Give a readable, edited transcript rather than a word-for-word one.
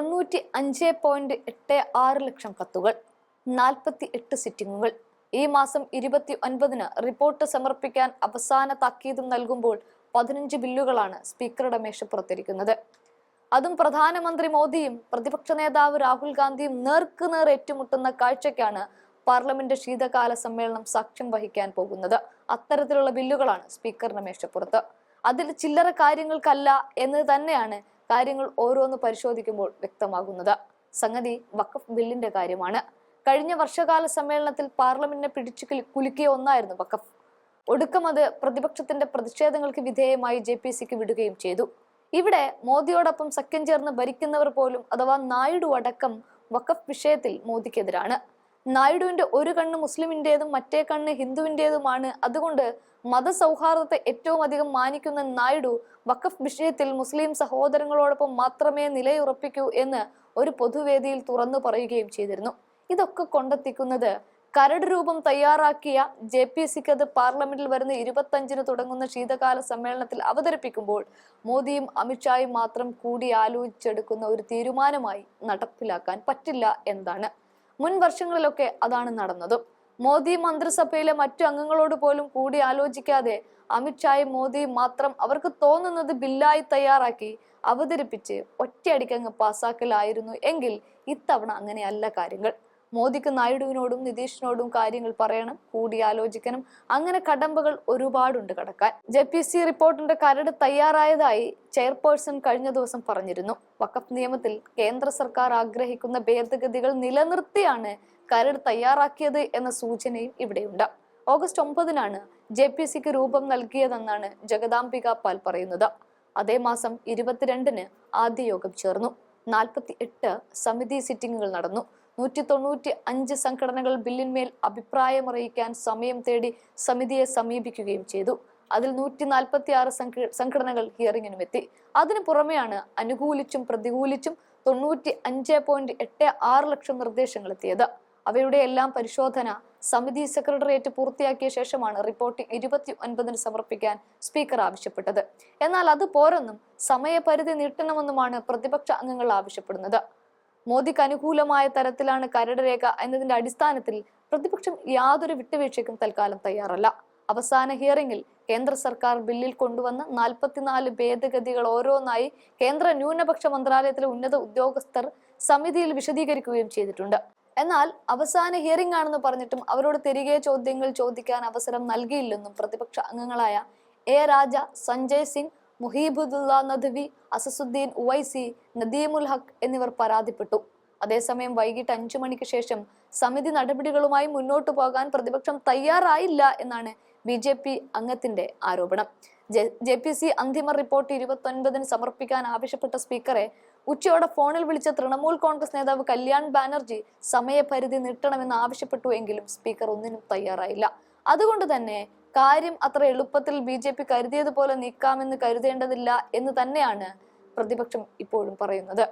195.86 ലക്ഷം കത്തുകൾ, 48 സിറ്റിംഗുകൾ. ഈ മാസം 29-ന് റിപ്പോർട്ട് സമർപ്പിക്കാൻ അവസാന താക്കീതും നൽകുമ്പോൾ 15 ബില്ലുകളാണ് സ്പീക്കറുടെ മേശപ്പുറത്തിരിക്കുന്നത്. അതും പ്രധാനമന്ത്രി മോദിയും പ്രതിപക്ഷ നേതാവ് രാഹുൽ ഗാന്ധിയും നേർക്കുനേർ ഏറ്റുമുട്ടുന്ന കാഴ്ചയ്ക്കാണ് പാർലമെന്റ് ശീതകാല സമ്മേളനം സാക്ഷ്യം വഹിക്കാൻ പോകുന്നത്. അത്തരത്തിലുള്ള ബില്ലുകളാണ് സ്പീക്കറിന്റെ മേശപ്പുറത്ത്. അതിൽ ചില്ലറ കാര്യങ്ങൾക്കല്ല എന്ന് തന്നെയാണ് കാര്യങ്ങൾ ഓരോന്ന് പരിശോധിക്കുമ്പോൾ വ്യക്തമാകുന്നത്. സംഗതി വഖഫ് ബില്ലിന്റെ കാര്യമാണ്. കഴിഞ്ഞ വർഷകാല സമ്മേളനത്തിൽ പാർലമെന്റിനെ പിടിച്ചു കുലുക്കിയ ഒന്നായിരുന്നു വഖഫ്. ഒടുക്കം അത് പ്രതിപക്ഷത്തിന്റെ പ്രതിഷേധങ്ങൾക്ക് വിധേയമായി JPCക്ക് വിടുകയും ചെയ്തു. ഇവിടെ മോദിയോടൊപ്പം സഖ്യം ചേർന്ന് ഭരിക്കുന്നവർ പോലും അഥവാ നായിഡു അടക്കം വഖഫ് വിഷയത്തിൽ മോദിക്കെതിരാണ്. നായിഡുവിന്റെ ഒരു കണ്ണ് മുസ്ലിമിന്റേതും മറ്റേ കണ്ണ് ഹിന്ദുവിന്റേതുമാണ്. അതുകൊണ്ട് മതസൗഹാർദ്ദത്തെ ഏറ്റവും അധികം മാനിക്കുന്ന നായിഡു വഖഫ് വിഷയത്തിൽ മുസ്ലിം സഹോദരങ്ങളോടൊപ്പം മാത്രമേ നിലയുറപ്പിക്കൂ എന്ന് ഒരു പൊതുവേദിയിൽ തുറന്നു പറയുകയും ചെയ്തിരുന്നു. ഇതൊക്കെ കൊണ്ടെത്തിക്കുന്നത് കരട് രൂപം തയ്യാറാക്കിയ JPCക്ക് അത് പാർലമെന്റിൽ വരുന്ന 25-ന് തുടങ്ങുന്ന ശീതകാല സമ്മേളനത്തിൽ അവതരിപ്പിക്കുമ്പോൾ മോദിയും അമിത്ഷായും മാത്രം കൂടി ആലോചിച്ചെടുക്കുന്ന ഒരു തീരുമാനമായി നടപ്പിലാക്കാൻ പറ്റില്ല എന്നതാണ്. മുൻ വർഷങ്ങളിലൊക്കെ അതാണ് നടന്നതും. മോദി മന്ത്രിസഭയിലെ മറ്റു അംഗങ്ങളോട് പോലും കൂടി ആലോചിക്കാതെ അമിത്ഷായും മോദിയും മാത്രം അവർക്ക് തോന്നുന്നത് ബില്ലായി തയ്യാറാക്കി അവതരിപ്പിച്ച് ഒറ്റയടിക്കങ്ങ് പാസാക്കലായിരുന്നു എങ്കിൽ ഇത്തവണ അങ്ങനെയല്ല കാര്യങ്ങൾ. മോദിക്ക് നായിഡുവിനോടും നിതീഷിനോടും കാര്യങ്ങൾ പറയണം, കൂടിയാലോചിക്കണം. അങ്ങനെ കടമ്പകൾ ഒരുപാടുണ്ട് കടക്കാൻ. JPC റിപ്പോർട്ടിന്റെ കരട് തയ്യാറായതായി ചെയർപേഴ്സൺ കഴിഞ്ഞ ദിവസം പറഞ്ഞിരുന്നു. വഖഫ് നിയമത്തിൽ കേന്ദ്ര സർക്കാർ ആഗ്രഹിക്കുന്ന ഭേദഗതികൾ നിലനിർത്തിയാണ് കരട് തയ്യാറാക്കിയത് എന്ന സൂചനയും ഇവിടെയുണ്ട്. ഓഗസ്റ്റ് 9-നാണ് JPCക്ക് രൂപം നൽകിയതെന്നാണ് ജഗദാംബിക പാൽ പറയുന്നത്. അതേ മാസം 22-ന് ആദ്യ യോഗം ചേർന്നു. 48 സമിതി സിറ്റിംഗുകൾ നടന്നു. 195 സംഘടനകൾ ബില്ലിന്മേൽ അഭിപ്രായമറിയിക്കാൻ സമയം തേടി സമിതിയെ സമീപിക്കുകയും ചെയ്തു. അതിൽ 146 സംഘടനകൾ ഹിയറിംഗിനുമെത്തി. അതിനു പുറമെയാണ് അനുകൂലിച്ചും പ്രതികൂലിച്ചും 95.86 ലക്ഷം നിർദ്ദേശങ്ങൾ എത്തിയത്. അവയുടെ എല്ലാം പരിശോധന സമിതി സെക്രട്ടേറിയറ്റ് പൂർത്തിയാക്കിയ ശേഷമാണ് റിപ്പോർട്ട് 29-ന് സമർപ്പിക്കാൻ സ്പീക്കർ ആവശ്യപ്പെട്ടത്. എന്നാൽ അത് പോരെന്നും സമയപരിധി നീട്ടണമെന്നുമാണ് പ്രതിപക്ഷ അംഗങ്ങൾ ആവശ്യപ്പെടുന്നത്. മോദിക്ക് അനുകൂലമായ തരത്തിലാണ് കരട് രേഖ എന്നതിന്റെ അടിസ്ഥാനത്തിൽ പ്രതിപക്ഷം യാതൊരു വിട്ടുവീഴ്ചയ്ക്കും തൽക്കാലം തയ്യാറല്ല. അവസാന ഹിയറിംഗിൽ കേന്ദ്ര സർക്കാർ ബില്ലിൽ കൊണ്ടുവന്ന 44 ഭേദഗതികൾ ഓരോന്നായി കേന്ദ്ര ന്യൂനപക്ഷ മന്ത്രാലയത്തിലെ ഉന്നത ഉദ്യോഗസ്ഥർ സമിതിയിൽ വിശദീകരിക്കുകയും ചെയ്തിട്ടുണ്ട്. എന്നാൽ അവസാന ഹിയറിംഗ് ആണെന്ന് പറഞ്ഞിട്ടും അവരോട് തിരികെ ചോദ്യങ്ങൾ ചോദിക്കാൻ അവസരം നൽകിയില്ലെന്നും പ്രതിപക്ഷ അംഗങ്ങളായ രാജ, സഞ്ജയ് സിംഗ്, മുഹീബുദ്ദുള്ള നദ്വി, അസസുദ്ദീൻ ഉവൈസി, നദീമുൽ ഹക്ക് എന്നിവർ പരാതിപ്പെട്ടു. അതേസമയം വൈകിട്ട് 5 മണിക്ക് ശേഷം സമിതി നടപടികളുമായി മുന്നോട്ടു പോകാൻ പ്രതിപക്ഷം തയ്യാറായില്ല എന്നാണ് BJP അംഗത്തിന്റെ ആരോപണം. JPC അന്തിമ റിപ്പോർട്ട് 29-ന് സമർപ്പിക്കാൻ ആവശ്യപ്പെട്ട സ്പീക്കറെ ഉച്ചയോടെ ഫോണിൽ വിളിച്ച തൃണമൂൽ കോൺഗ്രസ് നേതാവ് കല്യാൺ ബാനർജി സമയപരിധി നീട്ടണമെന്ന് ആവശ്യപ്പെട്ടു. എങ്കിലും സ്പീക്കർ ഒന്നിനും തയ്യാറായില്ല. അതുകൊണ്ട് തന്നെ കാര്യം അത്ര എളുപ്പത്തിൽ BJP കരുതിയതുപോലെ നീക്കാമെന്ന് കരുതേണ്ടതില്ല എന്ന് തന്നെയാണ് പ്രതിപക്ഷം ഇപ്പോഴും പറയുന്നത്.